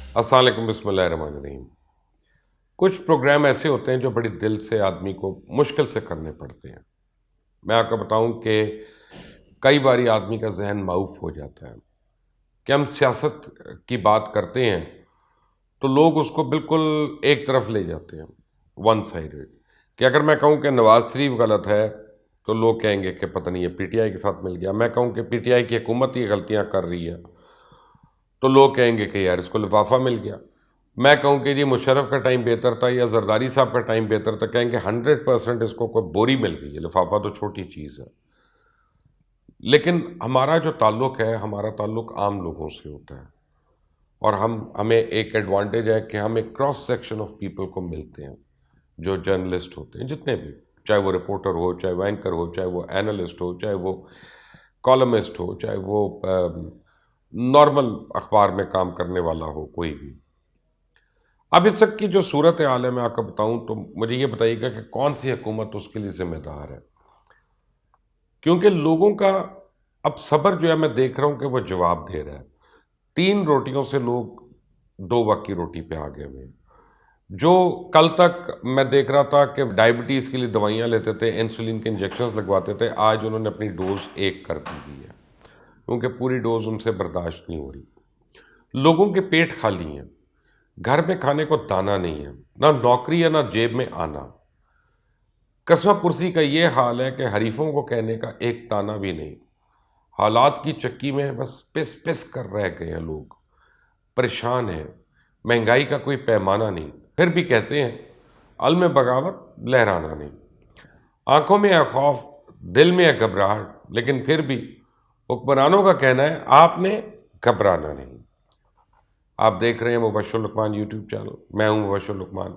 السلام علیکم، بسم اللہ الرحمن الرحیم۔ کچھ پروگرام ایسے ہوتے ہیں جو بڑی دل سے آدمی کو مشکل سے کرنے پڑتے ہیں۔ میں آپ کو بتاؤں کہ کئی باری آدمی کا ذہن معوف ہو جاتا ہے کہ ہم سیاست کی بات کرتے ہیں تو لوگ اس کو بالکل ایک طرف لے جاتے ہیں، ون سائیڈڈ، کہ اگر میں کہوں کہ نواز شریف غلط ہے تو لوگ کہیں گے کہ پتہ نہیں یہ پی ٹی آئی کے ساتھ مل گیا۔ میں کہوں کہ پی ٹی آئی کی حکومت یہ غلطیاں کر رہی ہے تو لوگ کہیں گے کہ یار اس کو لفافہ مل گیا۔ میں کہوں کہ جی مشرف کا ٹائم بہتر تھا یا زرداری صاحب کا ٹائم بہتر تھا، کہیں گے 100% اس کو کوئی بوری مل گئی ہے، لفافہ تو چھوٹی چیز ہے۔ لیکن ہمارا جو تعلق ہے، ہمارا تعلق عام لوگوں سے ہوتا ہے، اور ہمیں ایک ایڈوانٹیج ہے کہ ہم ایک کراس سیکشن آف پیپل کو ملتے ہیں، جو جرنلسٹ ہوتے ہیں، جتنے بھی، چاہے وہ رپورٹر ہو، چاہے وہ اینکر ہو، چاہے وہ اینالسٹ ہو، چاہے وہ کالمسٹ ہو، چاہے وہ نارمل اخبار میں کام کرنے والا ہو، کوئی بھی۔ اب اس وقت کی جو صورت حال ہے میں آپ کو بتاؤں تو مجھے یہ بتائیے گا کہ کون سی حکومت اس کے لیے ذمہ دار ہے، کیونکہ لوگوں کا اب صبر جو ہے میں دیکھ رہا ہوں کہ وہ جواب دے رہا ہے۔ 3 روٹیوں سے لوگ 2 وقت کی روٹی پہ آ گئے ہوئے ہیں۔ جو کل تک میں دیکھ رہا تھا کہ ڈائبٹیز کے لیے دوائیاں لیتے تھے، انسولین کے انجیکشنز لگواتے تھے، آج انہوں نے اپنی ڈوز 1 کر دی ہوئی ہے، کیونکہ پوری ڈوز ان سے برداشت نہیں ہو رہی۔ لوگوں کے پیٹ خالی ہیں، گھر میں کھانے کو دانہ نہیں ہے، نہ نوکری ہے نہ جیب میں آنا۔ قصبہ پرسی کا یہ حال ہے کہ حریفوں کو کہنے کا ایک تانا بھی نہیں۔ حالات کی چکی میں بس پس پس کر رہ گئے ہیں، لوگ پریشان ہیں، مہنگائی کا کوئی پیمانہ نہیں، پھر بھی کہتے ہیں علم بغاوت لہرانا نہیں۔ آنکھوں میں ہے خوف، دل میں ہے گھبراہٹ، لیکن پھر بھی حکمرانوں کا کہنا ہے آپ نے گھبرانا نہیں۔ آپ دیکھ رہے ہیں مبشر لقمان یوٹیوب چینل، میں ہوں مبشر لقمان۔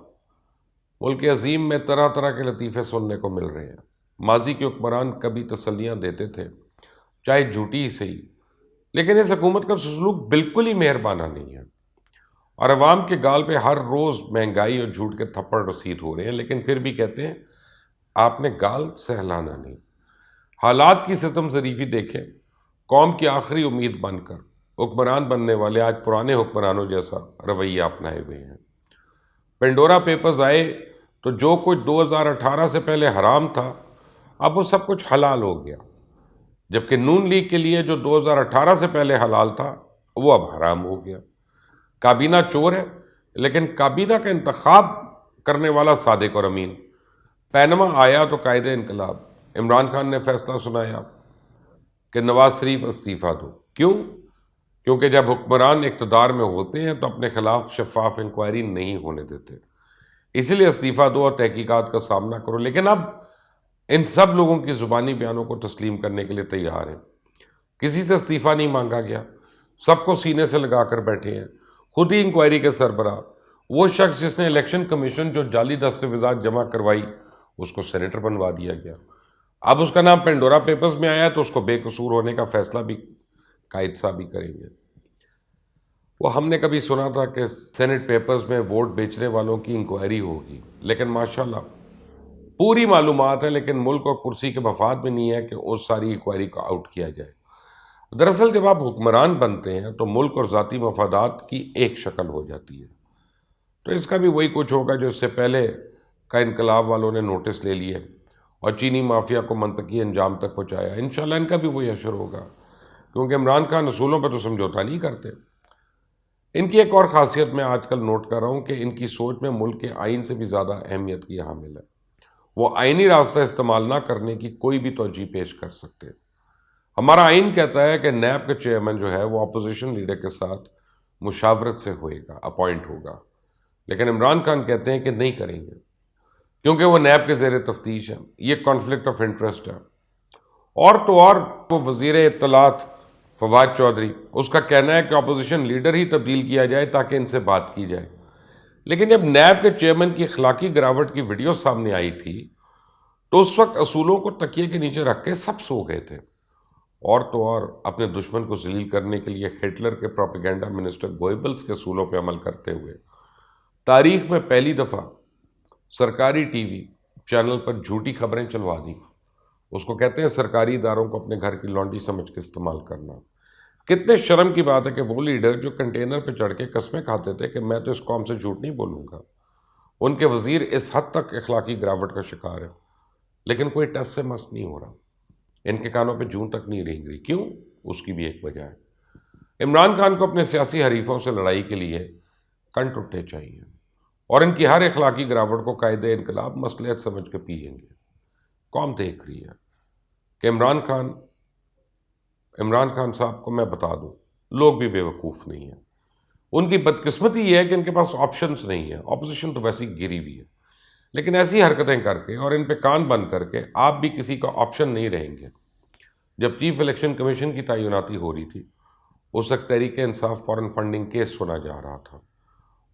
ملک عظیم میں طرح طرح کے لطیفے سننے کو مل رہے ہیں۔ ماضی کے حکمران کبھی تسلیاں دیتے تھے، چاہے جھوٹی ہی صحیح، لیکن اس حکومت کا سلوک بالکل ہی مہربانہ نہیں ہے، اور عوام کے گال پہ ہر روز مہنگائی اور جھوٹ کے تھپڑ رسید ہو رہے ہیں، لیکن پھر بھی کہتے ہیں آپ نے گال سہلانا نہیں۔ حالات کی ستم ظریفی دیکھیں، قوم کی آخری امید بن کر حکمران بننے والے آج پرانے حکمرانوں جیسا رویہ اپنائے ہوئے ہیں۔ پینڈورا پیپرز آئے تو جو کچھ 2018 سے پہلے حرام تھا اب وہ سب کچھ حلال ہو گیا، جبکہ نون لیگ کے لیے جو 2018 سے پہلے حلال تھا وہ اب حرام ہو گیا۔ کابینہ چور ہے، لیکن کابینہ کا انتخاب کرنے والا صادق اور امین۔ پینما آیا تو قائد انقلاب عمران خان نے فیصلہ سنایا کہ نواز شریف استعفیٰ دو۔ کیوں؟ کیونکہ جب حکمران اقتدار میں ہوتے ہیں تو اپنے خلاف شفاف انکوائری نہیں ہونے دیتے، اسی لیے استعفیٰ دو اور تحقیقات کا سامنا کرو۔ لیکن اب ان سب لوگوں کی زبانی بیانوں کو تسلیم کرنے کے لیے تیار ہیں۔ کسی سے استعفیٰ نہیں مانگا گیا، سب کو سینے سے لگا کر بیٹھے ہیں۔ خود ہی انکوائری کے سربراہ، وہ شخص جس نے الیکشن کمیشن جو جعلی دستاویزات جمع کروائی اس کو سینیٹر بنوا دیا گیا۔ اب اس کا نام پینڈورا پیپرز میں آیا تو اس کو بے قصور ہونے کا فیصلہ بھی قائد صاحب ہی کریں گے۔ وہ ہم نے کبھی سنا تھا کہ سینٹ پیپرز میں ووٹ بیچنے والوں کی انکوائری ہوگی، لیکن ماشاءاللہ پوری معلومات ہے، لیکن ملک اور کرسی کے مفاد میں نہیں ہے کہ اس ساری انکوائری کو آؤٹ کیا جائے۔ دراصل جب آپ حکمران بنتے ہیں تو ملک اور ذاتی مفادات کی ایک شکل ہو جاتی ہے، تو اس کا بھی وہی کچھ ہوگا جو اس سے پہلے کا انقلاب والوں نے نوٹس لے لیے اور چینی مافیا کو منطقی انجام تک پہنچایا۔ انشاءاللہ ان کا بھی وہی اشر ہوگا، کیونکہ عمران خان اصولوں پہ تو سمجھوتا نہیں کرتے۔ ان کی ایک اور خاصیت میں آج کل نوٹ کر رہا ہوں کہ ان کی سوچ میں ملک کے آئین سے بھی زیادہ اہمیت کی حامل ہے۔ وہ آئینی راستہ استعمال نہ کرنے کی کوئی بھی توجہ پیش کر سکتے۔ ہمارا آئین کہتا ہے کہ نیب کا چیئرمین جو ہے وہ اپوزیشن لیڈر کے ساتھ مشاورت سے ہوئے گا، اپوائنٹ ہوگا، لیکن عمران خان کہتے ہیں کہ نہیں کریں گے، کیونکہ وہ نیب کے زیر تفتیش ہے، یہ کانفلکٹ آف انٹرسٹ ہے۔ اور تو اور وہ وزیر اطلاعات فواد چودھری، اس کا کہنا ہے کہ اپوزیشن لیڈر ہی تبدیل کیا جائے تاکہ ان سے بات کی جائے۔ لیکن جب نیب کے چیئرمین کی اخلاقی گراوٹ کی ویڈیو سامنے آئی تھی تو اس وقت اصولوں کو تکیے کے نیچے رکھ کے سب سو گئے تھے، اور تو اور اپنے دشمن کو ذلیل کرنے کے لیے ہٹلر کے پروپیگنڈا منسٹر گوئبلز کے اصولوں پہ عمل کرتے ہوئے تاریخ میں پہلی دفعہ سرکاری ٹی وی چینل پر جھوٹی خبریں چلوا دیں۔ اس کو کہتے ہیں سرکاری اداروں کو اپنے گھر کی لانڈی سمجھ کے استعمال کرنا۔ کتنے شرم کی بات ہے کہ وہ لیڈر جو کنٹینر پہ چڑھ کے قسمیں کھاتے تھے کہ میں تو اس قوم سے جھوٹ نہیں بولوں گا، ان کے وزیر اس حد تک اخلاقی گراوٹ کا شکار ہے، لیکن کوئی ٹس سے مس نہیں ہو رہا، ان کے کانوں پہ جون تک نہیں رینگ رہی۔ کیوں؟ اس کی بھی ایک وجہ ہے، عمران خان کو اپنے سیاسی حریفوں سے لڑائی کے لیے کنٹ اٹھے چاہیے، اور ان کی ہر اخلاقی گراوٹ کو قائد انقلاب مصلحت سمجھ کے پیئیں گے۔ قوم دیکھ رہی ہے کہ عمران خان صاحب کو میں بتا دوں، لوگ بھی بے وقوف نہیں ہیں، ان کی بدقسمتی یہ ہے کہ ان کے پاس آپشنز نہیں ہیں، اپوزیشن تو ویسی گری ہوئی ہے، لیکن ایسی حرکتیں کر کے اور ان پہ کان بند کر کے آپ بھی کسی کا آپشن نہیں رہیں گے۔ جب چیف الیکشن کمیشن کی تعیناتی ہو رہی تھی، اس وقت Tehreek Insaf foreign funding case سنا جا رہا تھا،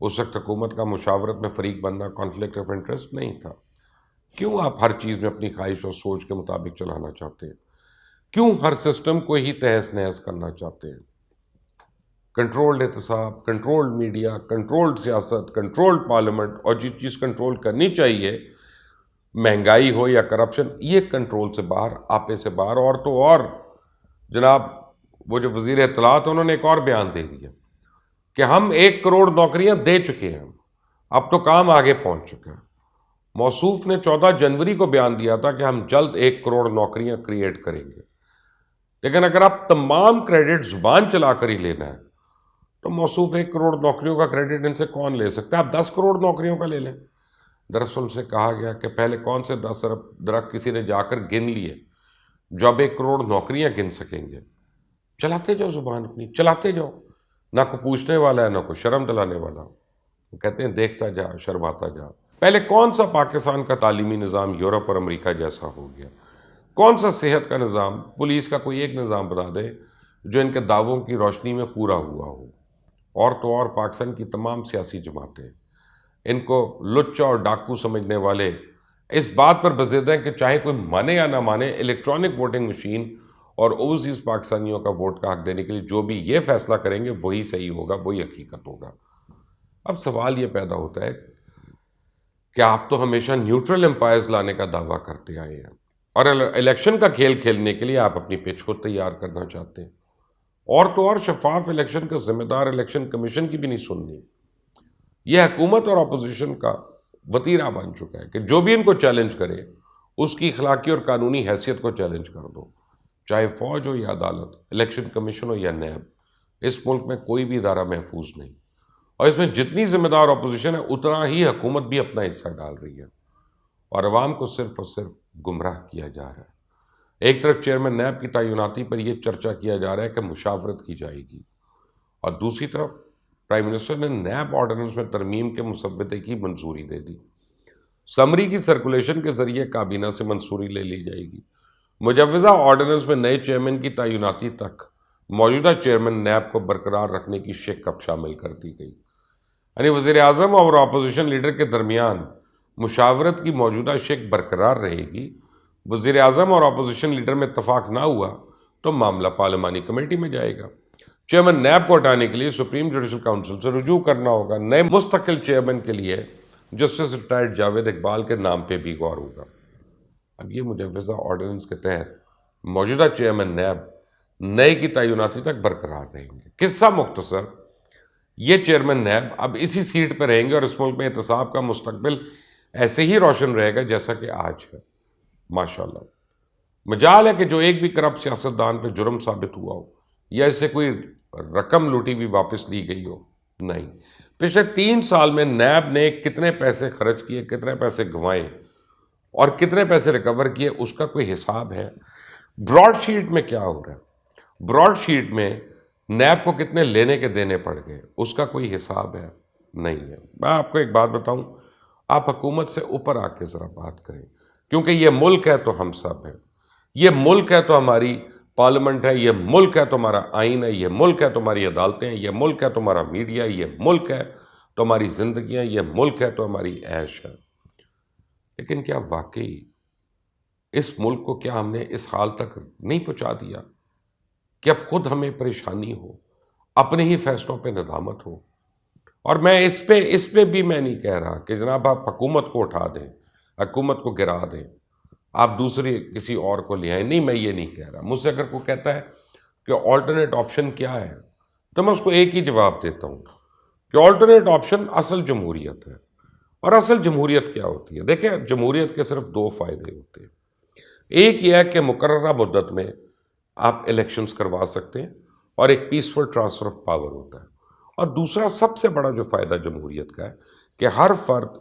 اس وقت حکومت کا مشاورت میں فریق بننا کانفلکٹ آف انٹرسٹ نہیں تھا۔ کیوں آپ ہر چیز میں اپنی خواہش اور سوچ کے مطابق چلانا چاہتے ہیں؟ کیوں ہر سسٹم کو ہی تہس نہس کرنا چاہتے ہیں؟ کنٹرولڈ احتساب، کنٹرولڈ میڈیا، کنٹرولڈ سیاست، کنٹرولڈ پارلیمنٹ، اور جو چیز کنٹرول کرنی چاہیے، مہنگائی ہو یا کرپشن، یہ کنٹرول سے باہر، آپے سے باہر۔ اور تو اور جناب وہ جو وزیر اطلاعات انہوں نے ایک اور بیان دے دیا کہ ہم 1 کروڑ نوکریاں دے چکے ہیں، اب تو کام آگے پہنچ چکا ہے۔ موصوف نے 14 جنوری کو بیان دیا تھا کہ ہم جلد 1 کروڑ نوکریاں کریٹ کریں گے، لیکن اگر آپ تمام کریڈٹ زبان چلا کر ہی لینا ہے تو موصوف 1 کروڑ نوکریوں کا کریڈٹ ان سے کون لے سکتا ہے؟ آپ 10 کروڑ نوکریوں کا لے لیں۔ دراصل سے کہا گیا کہ پہلے کون سے 10 ارب درخت کسی نے جا کر گن لیے جو اب 1 کروڑ نوکریاں گن سکیں گے؟ چلاتے جاؤ زبان اپنی، چلاتے جاؤ، نہ کوئی پوچھنے والا ہے نہ کوئی شرم دلانے والا۔ وہ کہتے ہیں دیکھتا جا شرماتا جا۔ پہلے کون سا پاکستان کا تعلیمی نظام یورپ اور امریکہ جیسا ہو گیا؟ کون سا صحت کا نظام، پولیس کا کوئی ایک نظام بتا دے جو ان کے دعووں کی روشنی میں پورا ہوا ہو؟ اور تو اور پاکستان کی تمام سیاسی جماعتیں ان کو لچا اور ڈاکو سمجھنے والے اس بات پر بضد ہیں کہ چاہے کوئی مانے یا نہ مانے، الیکٹرانک ووٹنگ مشین اور اوورسیز پاکستانیوں کا ووٹ کا حق دینے کے لیے جو بھی یہ فیصلہ کریں گے وہی صحیح ہوگا، وہی حقیقت ہوگا۔ اب سوال یہ پیدا ہوتا ہے کہ آپ تو ہمیشہ نیوٹرل امپائرز لانے کا دعویٰ کرتے آئے ہیں، اور الیکشن کا کھیل کھیلنے کے لیے آپ اپنی پچ کو تیار کرنا چاہتے ہیں، اور تو اور شفاف الیکشن کا ذمہ دار الیکشن کمیشن کی بھی نہیں سننی۔ یہ حکومت اور اپوزیشن کا وتیرہ بن چکا ہے کہ جو بھی ان کو چیلنج کرے اس کی اخلاقی اور قانونی حیثیت کو چیلنج کر دو، چاہے فوج ہو یا عدالت، الیکشن کمیشن ہو یا نیب۔ اس ملک میں کوئی بھی ادارہ محفوظ نہیں، اور اس میں جتنی ذمہ دار اپوزیشن ہے اتنا ہی حکومت بھی اپنا حصہ ڈال رہی ہے، اور عوام کو صرف اور صرف گمراہ کیا جا رہا ہے۔ ایک طرف چیئرمین نیب کی تعیناتی پر یہ چرچا کیا جا رہا ہے کہ مشاورت کی جائے گی، اور دوسری طرف پرائم منسٹر نے نیب آرڈیننس میں ترمیم کے مسودے کی منظوری دے دی۔ سمری کی سرکولیشن کے ذریعے کابینہ سے منظوری لے لی جائے گی۔ مجوزہ آرڈیننس میں نئے چیئرمین کی تعیناتی تک موجودہ چیئرمین نیب کو برقرار رکھنے کی شق اب شامل کر دی گئی، یعنی وزیر اعظم اور اپوزیشن لیڈر کے درمیان مشاورت کی موجودہ شق برقرار رہے گی۔ وزیر اعظم اور اپوزیشن لیڈر میں اتفاق نہ ہوا تو معاملہ پارلیمانی کمیٹی میں جائے گا۔ چیئرمین نیب کو ہٹانے کے لیے سپریم جوڈیشل کونسل سے رجوع کرنا ہوگا۔ نئے مستقل چیئرمین کے لیے جسٹس ریٹائرڈ جاوید اقبال کے نام پہ بھی غور ہوگا۔ اب یہ مجوزہ آرڈیننس کے تحت موجودہ چیئرمین نیب نئے کی تعیناتی تک برقرار رہیں گے۔ قصہ مختصر، یہ چیئرمین نیب اب اسی سیٹ پہ رہیں گے، اور اس ملک میں احتساب کا مستقبل ایسے ہی روشن رہے گا جیسا کہ آج ہے۔ ماشاءاللہ مجال ہے کہ جو ایک بھی کرپٹ سیاستدان پہ جرم ثابت ہوا ہو یا اسے کوئی رقم لوٹی بھی واپس لی گئی ہو، نہیں۔ پچھلے 3 سال میں نیب نے کتنے پیسے خرچ کیے، کتنے پیسے گنوائے اور کتنے پیسے ریکور کیے، اس کا کوئی حساب ہے؟ براڈ شیٹ میں کیا ہو رہا ہے؟ براڈ شیٹ میں نیب کو کتنے لینے کے دینے پڑ گئے، اس کا کوئی حساب ہے؟ نہیں ہے۔ میں آپ کو ایک بات بتاؤں، آپ حکومت سے اوپر آ کے ذرا بات کریں، کیونکہ یہ ملک ہے تو ہم سب ہیں، یہ ملک ہے تو ہماری پارلیمنٹ ہے، یہ ملک ہے تو ہمارا آئین ہے، یہ ملک ہے تو ہماری عدالتیں ہیں، یہ ملک ہے تو ہمارا میڈیا، یہ ملک ہے تو ہماری زندگیاں، یہ ملک ہے تو ہماری عیش ہے۔ لیکن کیا واقعی اس ملک کو کیا ہم نے اس حال تک نہیں پہنچا دیا کہ اب خود ہمیں پریشانی ہو، اپنے ہی فیصلوں پہ ندامت ہو؟ اور میں اس پہ بھی میں نہیں کہہ رہا کہ جناب آپ حکومت کو اٹھا دیں، حکومت کو گرا دیں، آپ دوسری کسی اور کو لے آئیں، نہیں، میں یہ نہیں کہہ رہا۔ مجھ سے اگر کوئی کہتا ہے کہ آلٹرنیٹ آپشن کیا ہے، تو میں اس کو ایک ہی جواب دیتا ہوں کہ آلٹرنیٹ آپشن اصل جمہوریت ہے۔ اور اصل جمہوریت کیا ہوتی ہے؟ دیکھیں، جمہوریت کے صرف دو فائدے ہوتے ہیں۔ ایک یہ ہے کہ مقررہ مدت میں آپ الیکشنز کروا سکتے ہیں اور ایک پیسفل ٹرانسفر آف پاور ہوتا ہے، اور دوسرا سب سے بڑا جو فائدہ جمہوریت کا ہے کہ ہر فرد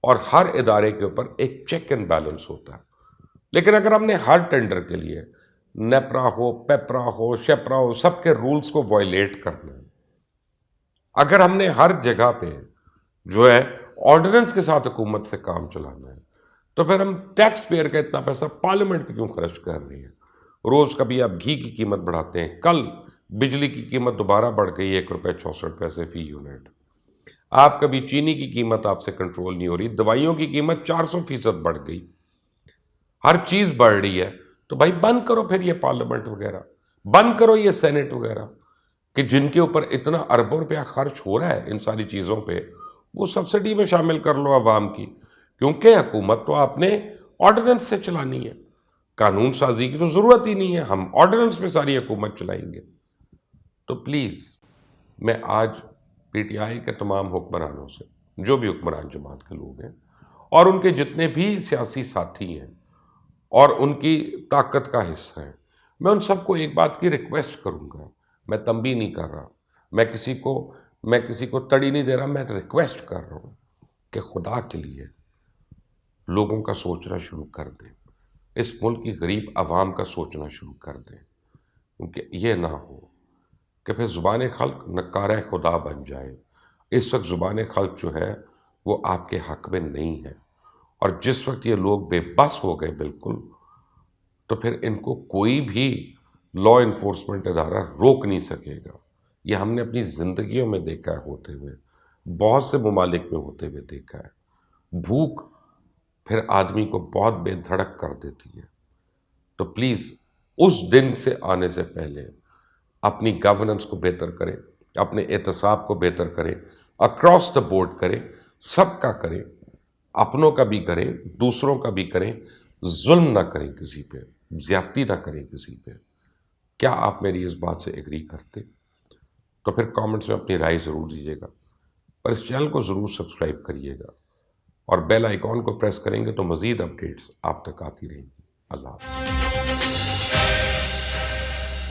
اور ہر ادارے کے اوپر ایک چیک اینڈ بیلنس ہوتا ہے۔ لیکن اگر ہم نے ہر ٹینڈر کے لیے نیپرا ہو، پیپرا ہو، شیپرا ہو، سب کے رولز کو وائلیٹ کرنا ہے، اگر ہم نے ہر جگہ پہ جو ہے آرڈیننس کے ساتھ حکومت سے کام چلانا ہے، تو پھر ہم ٹیکس پیئر کا اتنا پیسہ پارلیمنٹ پہ کیوں خرچ کر رہے ہیں؟ روز کبھی آپ گھی کی قیمت بڑھاتے ہیں، کل بجلی کی قیمت دوبارہ بڑھ گئی 1.64 روپے فی یونٹ، آپ کبھی چینی کی قیمت آپ سے کنٹرول نہیں ہو رہی، دوائیوں کی قیمت 400% بڑھ گئی، ہر چیز بڑھ رہی ہے، تو بھائی بند کرو پھر یہ پارلیمنٹ وغیرہ، بند کرو یہ سینٹ وغیرہ، کہ جن کے اوپر اتنا اربوں روپیہ خرچ ہو رہا ہے ان ساری چیزوں پہ، وہ سبسڈی میں شامل کر لو عوام کی، کیونکہ حکومت تو آپ نے آرڈیننس سے چلانی ہے، قانون سازی کی تو ضرورت ہی نہیں ہے، ہم آرڈیننس میں ساری حکومت چلائیں گے۔ تو پلیز میں آج پی ٹی آئی کے تمام حکمرانوں سے، جو بھی حکمران جماعت کے لوگ ہیں اور ان کے جتنے بھی سیاسی ساتھی ہیں اور ان کی طاقت کا حصہ ہیں، میں ان سب کو ایک بات کی ریکویسٹ کروں گا، میں تنبیہ نہیں کر رہا، میں کسی کو تڑی نہیں دے رہا، میں ریکویسٹ کر رہا ہوں کہ خدا کے لیے لوگوں کا سوچنا شروع کر دیں، اس ملک کی غریب عوام کا سوچنا شروع کر دیں، کیونکہ یہ نہ ہو کہ پھر زبان خلق نکارہ خدا بن جائے۔ اس وقت زبان خلق جو ہے وہ آپ کے حق میں نہیں ہے، اور جس وقت یہ لوگ بے بس ہو گئے بالکل، تو پھر ان کو کوئی بھی لا انفورسمنٹ ادارہ روک نہیں سکے گا۔ یہ ہم نے اپنی زندگیوں میں دیکھا ہے ہوتے ہوئے، بہت سے ممالک میں ہوتے ہوئے دیکھا ہے۔ بھوک پھر آدمی کو بہت بے دھڑک کر دیتی ہے۔ تو پلیز اس دن سے آنے سے پہلے اپنی گورننس کو بہتر کریں، اپنے احتساب کو بہتر کریں، اکراس دا بورڈ کریں، سب کا کریں، اپنوں کا بھی کریں، دوسروں کا بھی کریں، ظلم نہ کریں کسی پہ، زیادتی نہ کریں کسی پہ۔ کیا آپ میری اس بات سے ایگری کرتے؟ تو پھر کامنٹس میں اپنی رائے ضرور دیجیے گا، اور اس چینل کو ضرور سبسکرائب کریے گا، اور بیل آئیکن کو پریس کریں گے تو مزید اپڈیٹس آپ تک آتی رہیں گی۔ اللہ حافظ۔